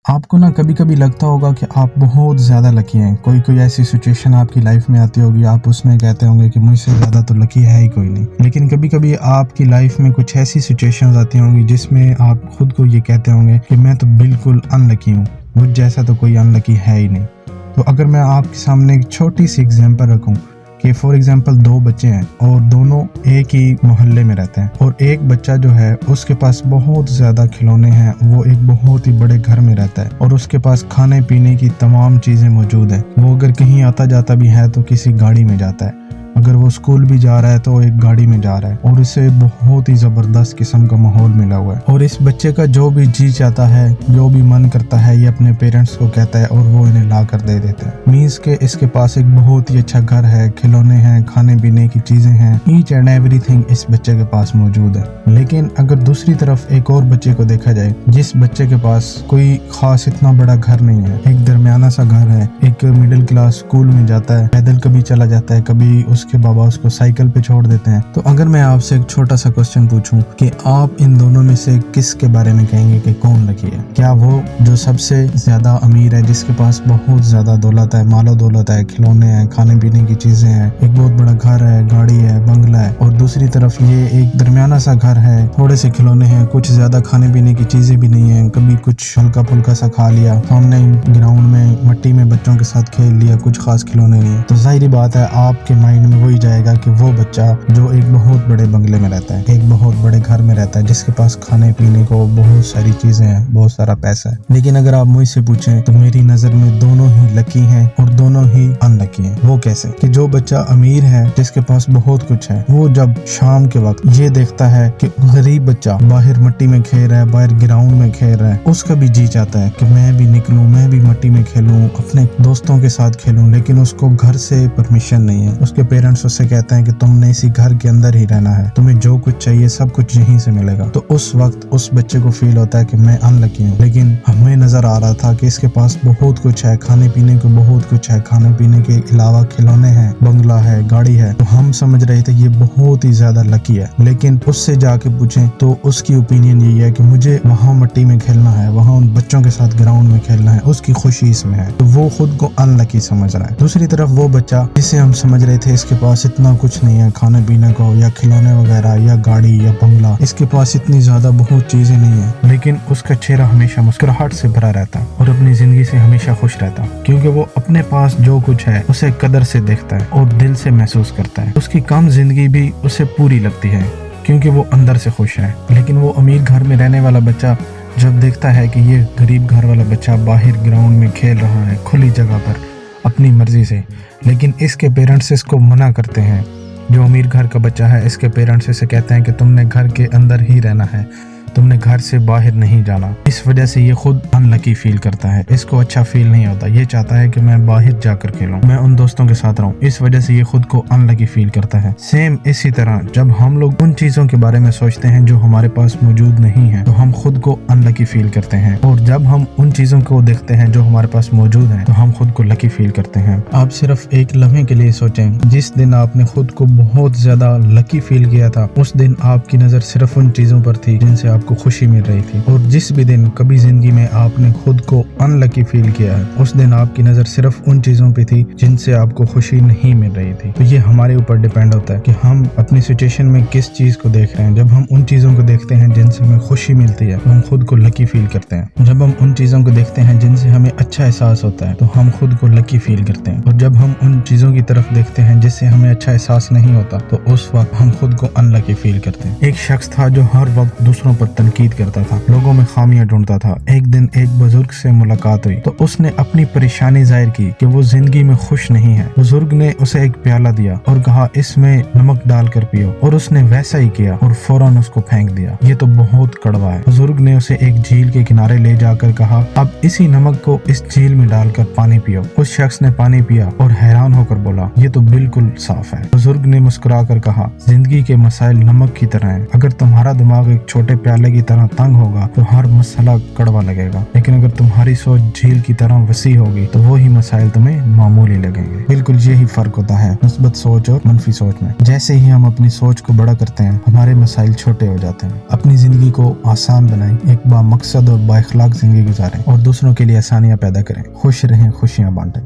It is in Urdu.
آپ کو کبھی کبھی لگتا ہوگا کہ آپ بہت زیادہ لکی ہیں. کوئی ایسی سچویشن آپ کی لائف میں آتی ہوگی, آپ اس میں کہتے ہوں گے کہ مجھ سے زیادہ تو لکی ہے ہی کوئی نہیں. لیکن کبھی کبھی آپ کی لائف میں کچھ ایسی سچویشنز آتی ہوں گی جس میں آپ خود کو یہ کہتے ہوں گے کہ میں تو بالکل ان لکی ہوں, مجھ جیسا تو کوئی ان لکی ہے ہی نہیں. تو اگر میں آپ کے سامنے ایک چھوٹی سی ایگزامپل رکھوں کہ فار ایگزامپل 2 بچے ہیں اور دونوں ایک ہی محلے میں رہتے ہیں, اور ایک بچہ جو ہے اس کے پاس بہت زیادہ کھلونے ہیں, وہ ایک بہت ہی بڑے گھر میں رہتا ہے اور اس کے پاس کھانے پینے کی تمام چیزیں موجود ہیں. وہ اگر کہیں آتا جاتا بھی ہے تو کسی گاڑی میں جاتا ہے, اگر وہ اسکول بھی جا رہا ہے تو ایک گاڑی میں جا رہا ہے, اور اسے بہت ہی زبردست قسم کا ماحول ملا ہوا ہے. اور اس بچے کا جو بھی جی چاہتا ہے, جو بھی من کرتا ہے, یہ اپنے پیرنٹس کو کہتا ہے اور وہ انہیں لا کر دے دیتے ہیں. مینس کہ اس کے پاس ایک بہت ہی اچھا گھر ہے, کھلونے ہیں, کھانے پینے کی چیزیں ہیں, ایچ اینڈ ایوری تھنگ اس بچے کے پاس موجود ہے. لیکن اگر دوسری طرف ایک اور بچے کو دیکھا جائے جس بچے کے پاس کوئی خاص اتنا بڑا گھر نہیں ہے, ایک درمیانہ سا گھر ہے, ایک مڈل کلاس اسکول میں جاتا ہے, پیدل کبھی چلا جاتا ہے, کبھی اس کے بابا اس کو سائیکل پہ چھوڑ دیتے ہیں. تو اگر میں آپ سے ایک چھوٹا سا کوسچن پوچھوں کہ آپ ان دونوں میں سے کس کے بارے میں کہیں گے کہ کون لکی ہے؟ کیا وہ جو سب سے زیادہ امیر ہے, جس کے پاس بہت زیادہ دولت ہے, مال و دولت ہے, کھلونے ہیں, کھانے پینے کی چیزیں ہیں, ایک بہت بڑا گھر ہے, گاڑی ہے, بنگلہ ہے, اور دوسری طرف یہ ایک درمیانہ سا گھر ہے, تھوڑے سے کھلونے ہیں, کچھ زیادہ کھانے پینے کی چیزیں بھی نہیں ہیں, کبھی کچھ ہلکا پھلکا سا کھا لیا, سامنے گراؤنڈ میں مٹی میں بچوں کے ساتھ کھیل لیا, کچھ خاص کھلونے نہیں ہیں. تو ظاہری بات ہے آپ کے مائنڈ میں وہی جائے گا کہ وہ بچہ جو ایک بہت بڑے بنگلے میں رہتا ہے, ایک بہت بڑے گھر میں رہتا ہے, جس کے پاس کھانے پینے کو بہت ساری چیزیں ہیں, بہت سارا پیسہ ہے. لیکن اگر آپ مجھ سے پوچھیں تو میری نظر میں دونوں ہی لکی ہیں اور دونوں ہی ان لکی ہیں. وہ کیسے؟ کہ جو بچہ امیر ہے, جس کے پاس بہت کچھ ہے, وہ جب شام کے وقت یہ دیکھتا ہے کہ غریب بچہ باہر مٹی میں کھیل رہا ہے, باہر گراؤنڈ میں کھیل رہا ہے, اس کا بھی جی چاہتا ہے کہ میں بھی نکلوں, میں بھی مٹی میں کھیلوں, اپنے دوستوں کے ساتھ کھیلوں. لیکن اس کو گھر سے پرمیشن نہیں ہے, اس کے پیرنٹس اس سے کہتے ہیں کہ تم نے اسی گھر کے اندر ہی رہنا ہے, تمہیں جو کچھ چاہیے سب کچھ یہیں سے ملے گا. تو اس وقت اس بچے کو فیل ہوتا ہے کہ میں ان لکی ہوں. لیکن ہمیں نظر آ رہا تھا کہ اس کے پاس بہت کچھ ہے, کھانے پینے کو بہت کچھ ہے, کھانے پینے کے علاوہ کھلونے ہیں, بنگلہ ہے, گاڑی ہے. تو ہم سمجھ رہے تھے یہ بہت ہی زیادہ لکی ہے. لیکن اس سے جا کے پوچھیں تو اس کی اوپینین یہی ہے کہ مجھے وہاں مٹی میں کھیلنا ہے, وہاں ان بچوں کے ساتھ گراؤنڈ میں کھیلنا ہے, اس کی خوشی اس میں ہے. تو وہ خود کو ان لکی سمجھ رہا ہے. دوسری طرف وہ بچہ جسے ہم سمجھ رہے تھے اس کے پاس اتنا کچھ نہیں ہے, کھانے پینے کو یا کھلونے وغیرہ یا گاڑی یا بنگلہ, اس کے پاس اتنی زیادہ بہت چیزیں نہیں ہیں, لیکن اس کا چہرہ ہمیشہ مسکراہٹ سے بھرا رہتا اور اپنی زندگی سے ہمیشہ خوش رہتا, کیونکہ وہ اپنے پاس جو کچھ ہے اسے قدر سے دیکھتا ہے اور دل سے محسوس کرتا ہے. اس کی کم زندگی بھی اسے پوری لگتی ہے کیونکہ وہ اندر سے خوش ہے. لیکن وہ امیر گھر میں رہنے والا بچہ جب دیکھتا ہے کہ یہ غریب گھر والا بچہ باہر گراؤنڈ میں کھیل رہا ہے کھلی جگہ پر اپنی مرضی سے, لیکن اس کے پیرنٹس اس کو منع کرتے ہیں. جو امیر گھر کا بچہ ہے, اس کے پیرنٹس اسے کہتے ہیں کہ تم نے گھر کے اندر ہی رہنا ہے, تم نے گھر سے باہر نہیں جانا. اس وجہ سے یہ خود ان لکی فیل کرتا ہے, اس کو اچھا فیل نہیں ہوتا, یہ چاہتا ہے کہ میں باہر جا کر کھیلوں, میں ان دوستوں کے ساتھ رہوں. اس وجہ سے یہ خود کو ان لکی فیل کرتا ہے. سیم اسی طرح جب ہم لوگ ان چیزوں کے بارے میں سوچتے ہیں جو ہمارے پاس موجود نہیں ہیں تو ہم خود کو ان لکی فیل کرتے ہیں, اور جب ہم ان چیزوں کو دیکھتے ہیں جو ہمارے پاس موجود ہیں تو ہم خود کو لکی فیل کرتے ہیں. آپ صرف ایک لمحے کے لیے سوچیں, جس دن آپ نے خود کو بہت زیادہ لکی فیل کیا تھا, اس دن آپ کی نظر صرف ان چیزوں پر تھی جن سے آپ کو خوشی مل رہی تھی, اور جس بھی دن کبھی زندگی میں آپ نے خود کو ان لکی فیل کیا ہے اس دن آپ کی نظر صرف ان چیزوں پہ تھی جن سے آپ کو خوشی نہیں مل رہی تھی. تو یہ ہمارے اوپر ڈیپینڈ ہوتا ہے کہ ہم اپنی سچویشن میں کس چیز کو دیکھ رہے ہیں. جب ہم ان چیزوں کو دیکھتے ہیں جن سے ہمیں خوشی ملتی ہے تو ہم خود کو لکی فیل کرتے ہیں. جب ہم ان چیزوں کو دیکھتے ہیں جن سے ہمیں اچھا احساس ہوتا ہے تو ہم خود کو لکی فیل کرتے ہیں, اور جب ہم ان چیزوں کی طرف دیکھتے ہیں جس سے ہمیں اچھا احساس نہیں ہوتا تو اس وقت ہم خود کو ان لکی فیل کرتے ہیں. ایک شخص تھا جو ہر وقت دوسروں پر تنقید کرتا تھا, لوگوں میں خامیاں ڈھونڈتا تھا. ایک دن ایک بزرگ سے ملاقات ہوئی تو اس نے اپنی پریشانی ظاہر کی کہ وہ زندگی میں خوش نہیں ہے. بزرگ نے اسے ایک پیالہ دیا اور کہا اس میں نمک ڈال کر پیو, اور اس نے ویسا ہی کیا اور فوراً اس کو پھینک دیا. یہ تو بہت کڑوا ہے. بزرگ نے اسے ایک جھیل کے کنارے لے جا کر کہا اب اسی نمک کو اس جھیل میں ڈال کر پانی پیو. اس شخص نے پانی پیا اور حیران ہو کر بولا یہ تو بالکل صاف ہے. بزرگ نے مسکرا کر کہا زندگی کے مسائل نمک کی طرح ہیں, اگر تمہارا دماغ ایک چھوٹے پیالے کی طرح تنگ ہوگا تو ہر مسئلہ کڑوا لگے گا, لیکن اگر تمہاری سوچ جھیل کی طرح وسیع ہوگی تو وہی مسائل تمہیں معمولی لگیں گے. بالکل یہی فرق ہوتا ہے مثبت سوچ اور منفی سوچ میں. جیسے ہی ہم اپنی سوچ کو بڑا کرتے ہیں ہمارے مسائل چھوٹے ہو جاتے ہیں. اپنی زندگی کو آسان بنائیں. بنائیں، ایک با مقصد اور با اخلاق زندگی گزاریں اور دوسروں کے لیے آسانیاں پیدا کریں۔ خوش رہیں، خوشیاں بانٹیں۔